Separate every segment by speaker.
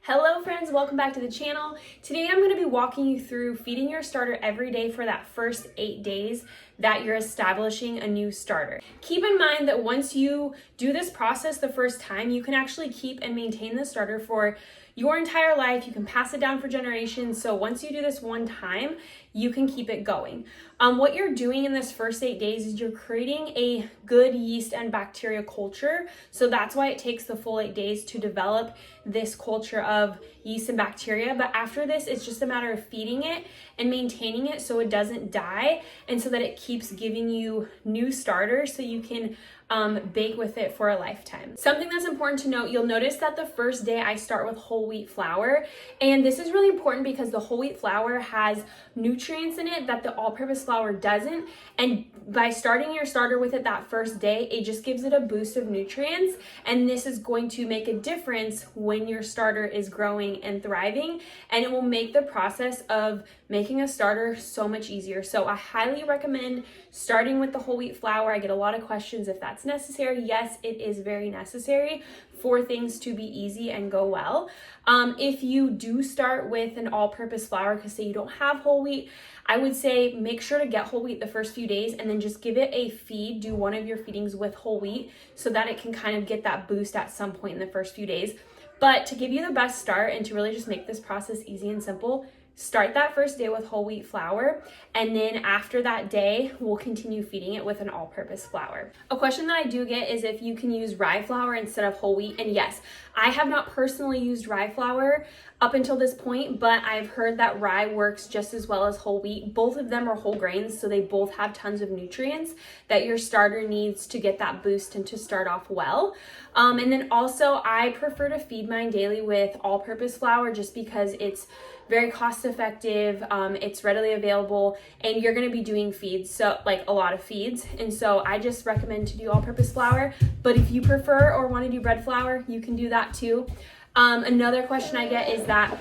Speaker 1: Hello friends, welcome back to the channel. Today I'm going to be walking you through feeding your starter every day for that first 8 days that you're establishing a new starter. Keep in mind that once you do this process the first time, you can actually keep and maintain the starter for your entire life. You can pass it down for generations. So once you do this one time, you can keep it going. What you're doing in this first 8 days is you're creating a good yeast and bacteria culture. So that's why it takes the full 8 days to develop this culture of yeast and bacteria. But after this, it's just a matter of feeding it and maintaining it so it doesn't die and so that it keeps giving you new starters so you can bake with it for a lifetime. Something that's important to note, you'll notice that the first day I start with whole wheat flour, and this is really important because the whole wheat flour has nutrients in it that the all-purpose flour doesn't, and by starting your starter with it that first day, it just gives it a boost of nutrients, and this is going to make a difference when your starter is growing and thriving, and it will make the process of making a starter so much easier. So I highly recommend starting with the whole wheat flour. I get a lot of questions if that's necessary. Yes, it is very necessary for things to be easy and go well. If you do start with an all-purpose flour, because say you don't have whole wheat, I would say make sure to get whole wheat the first few days and then just give it a feed. Do one of your feedings with whole wheat so that it can kind of get that boost at some point in the first few days. But to give you the best start and to really just make this process easy and simple, start that first day with whole wheat flour, and then after that day, we'll continue feeding it with an all-purpose flour. A question that I do get is if you can use rye flour instead of whole wheat, and yes, I have not personally used rye flour up until this point, but I've heard that rye works just as well as whole wheat. Both of them are whole grains, so they both have tons of nutrients that your starter needs to get that boost and to start off well. And then also, I prefer to feed mine daily with all-purpose flour just because it's very cost effective, it's readily available, and you're going to be doing feeds, so like a lot of feeds, and so I just recommend to do all-purpose flour. But if you prefer or want to do bread flour, you can do that too. Another question I get is that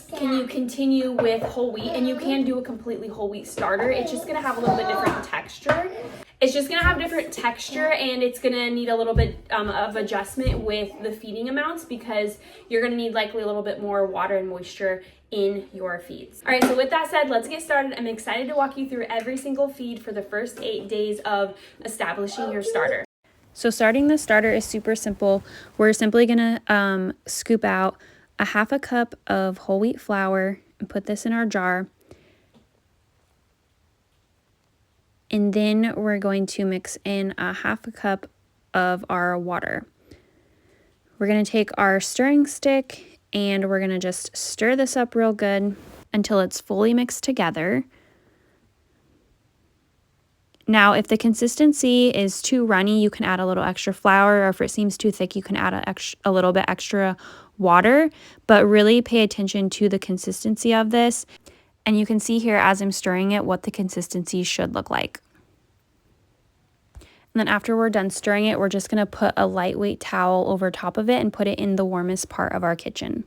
Speaker 1: can you continue with whole wheat? And you can do a completely whole wheat starter. It's just going to have a little bit different texture. It's just going to have different texture, and it's going to need a little bit of adjustment with the feeding amounts because you're going to need likely a little bit more water and moisture in your feeds. All right, so with that said, let's get started. I'm excited to walk you through every single feed for the first 8 days of establishing your starter.
Speaker 2: So starting the starter is super simple. We're simply gonna scoop out a 1/2 cup of whole wheat flour and put this in our jar. And then we're going to mix in a 1/2 cup of our water. We're gonna take our stirring stick and we're gonna just stir this up real good until it's fully mixed together. Now, if the consistency is too runny, you can add a little extra flour, or if it seems too thick, you can add a little bit extra water, but really pay attention to the consistency of this. And you can see here as I'm stirring it what the consistency should look like. And then after we're done stirring it, we're just gonna put a lightweight towel over top of it and put it in the warmest part of our kitchen.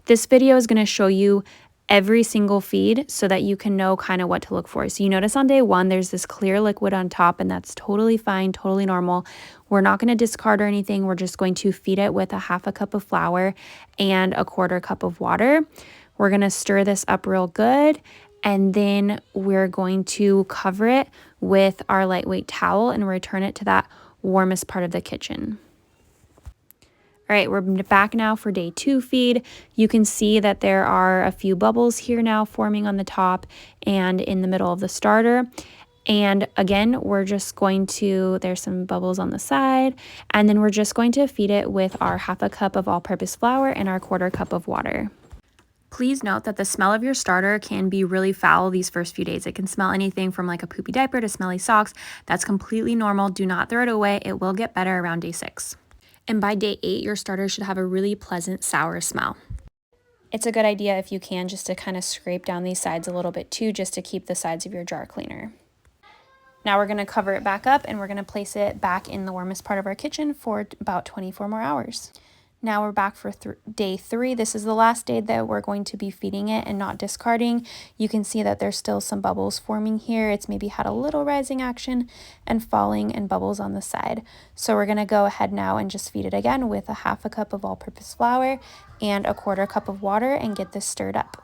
Speaker 2: This video is gonna show you every single feed so that you can know kind of what to look for. So you notice on day 1, there's this clear liquid on top, and that's totally fine, totally normal. We're not going to discard or anything. We're just going to feed it with a 1/2 cup of flour and a 1/4 cup of water. We're going to stir this up real good, and then we're going to cover it with our lightweight towel and return it to that warmest part of the kitchen. All right, we're back now for day 2 feed. You can see that there are a few bubbles here now forming on the top and in the middle of the starter. And again, we're just going to, there's some bubbles on the side, and then we're just going to feed it with our 1/2 cup of all-purpose flour and our 1/4 cup of water. Please note that the smell of your starter can be really foul these first few days. It can smell anything from like a poopy diaper to smelly socks. That's completely normal. Do not throw it away. It will get better around day 6. And by day 8, your starter should have a really pleasant sour smell. It's a good idea if you can just to kind of scrape down these sides a little bit too, just to keep the sides of your jar cleaner. Now we're going to cover it back up and we're going to place it back in the warmest part of our kitchen for about 24 more hours. Now we're back for day 3. This is the last day that we're going to be feeding it and not discarding. You can see that there's still some bubbles forming here. It's maybe had a little rising action and falling and bubbles on the side. So we're going to go ahead now and just feed it again with a 1/2 cup of all-purpose flour and a 1/4 cup of water and get this stirred up.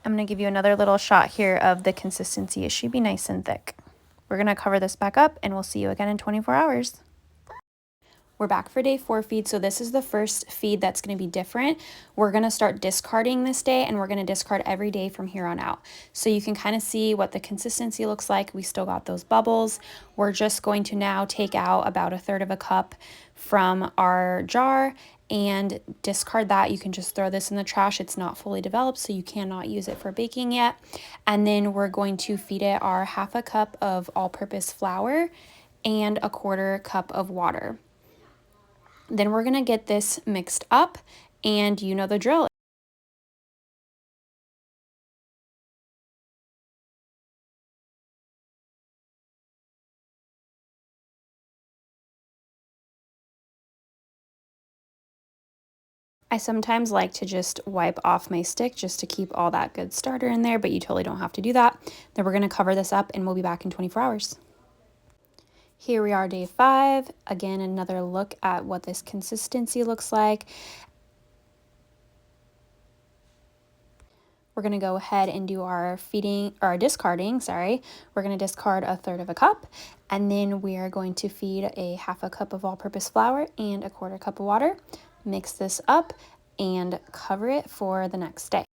Speaker 2: I'm going to give you another little shot here of the consistency. It should be nice and thick. We're going to cover this back up and we'll see you again in 24 hours. We're back for day 4 feed. So this is the first feed that's going to be different. We're going to start discarding this day and we're going to discard every day from here on out. So you can kind of see what the consistency looks like. We still got those bubbles. We're just going to now take out about 1/3 cup from our jar and discard that. You can just throw this in the trash. It's not fully developed, so you cannot use it for baking yet. And then we're going to feed it our 1/2 cup of all-purpose flour and a 1/4 cup of water. Then we're going to get this mixed up, and you know the drill. I sometimes like to just wipe off my stick just to keep all that good starter in there, but you totally don't have to do that. Then we're going to cover this up and we'll be back in 24 hours. Here we are, day 5. Again, another look at what this consistency looks like. We're going to go ahead and do our discarding, sorry. We're going to discard 1/3 cup, and then we are going to feed a 1/2 cup of all-purpose flour and a 1/4 cup of water. Mix this up and cover it for the next day.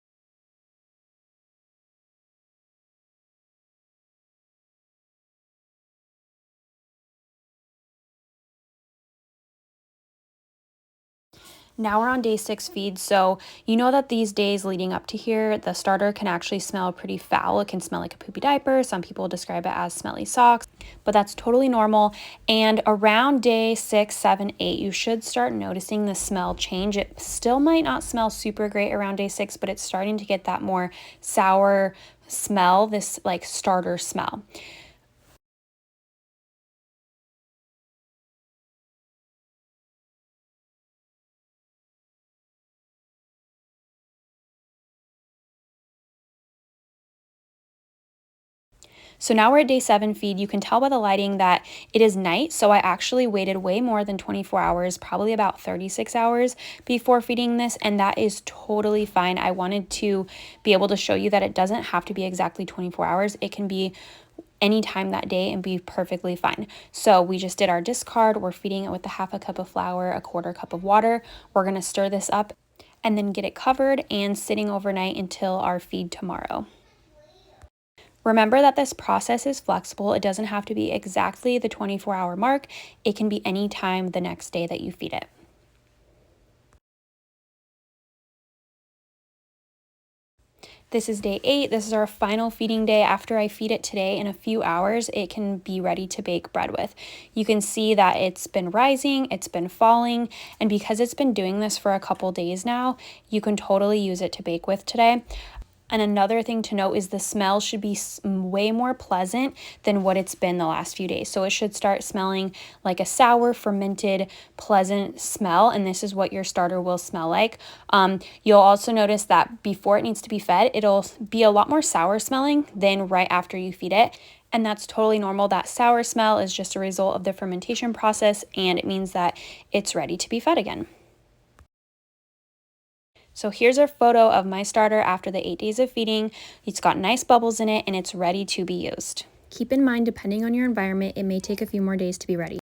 Speaker 2: Now we're on day 6 feed, so you know that these days leading up to here, the starter can actually smell pretty foul. It can smell like a poopy diaper. Some people describe it as smelly socks, but that's totally normal. And around day 6, 7, 8, you should start noticing the smell change. It still might not smell super great around day 6, but it's starting to get that more sour smell, this like starter smell. So now we're at day 7 feed. You can tell by the lighting that it is night, so I actually waited way more than 24 hours, probably about 36 hours before feeding this, and that is totally fine. I wanted to be able to show you that it doesn't have to be exactly 24 hours. It can be anytime that day and be perfectly fine. So we just did our discard. We're feeding it with a 1/2 cup of flour, a 1/4 cup of water. We're going to stir this up and then get it covered and sitting overnight until our feed tomorrow. Remember that this process is flexible. It doesn't have to be exactly the 24-hour mark. It can be any time the next day that you feed it. This is day 8. This is our final feeding day. After I feed it today, in a few hours, it can be ready to bake bread with. You can see that it's been rising, it's been falling, and because it's been doing this for a couple days now, you can totally use it to bake with today. And another thing to note is the smell should be way more pleasant than what it's been the last few days. So it should start smelling like a sour, fermented, pleasant smell. And this is what your starter will smell like. You'll also notice that before it needs to be fed, it'll be a lot more sour smelling than right after you feed it. And that's totally normal. That sour smell is just a result of the fermentation process, and it means that it's ready to be fed again. So here's a photo of my starter after the 8 days of feeding. It's got nice bubbles in it and it's ready to be used. Keep in mind, depending on your environment, it may take a few more days to be ready.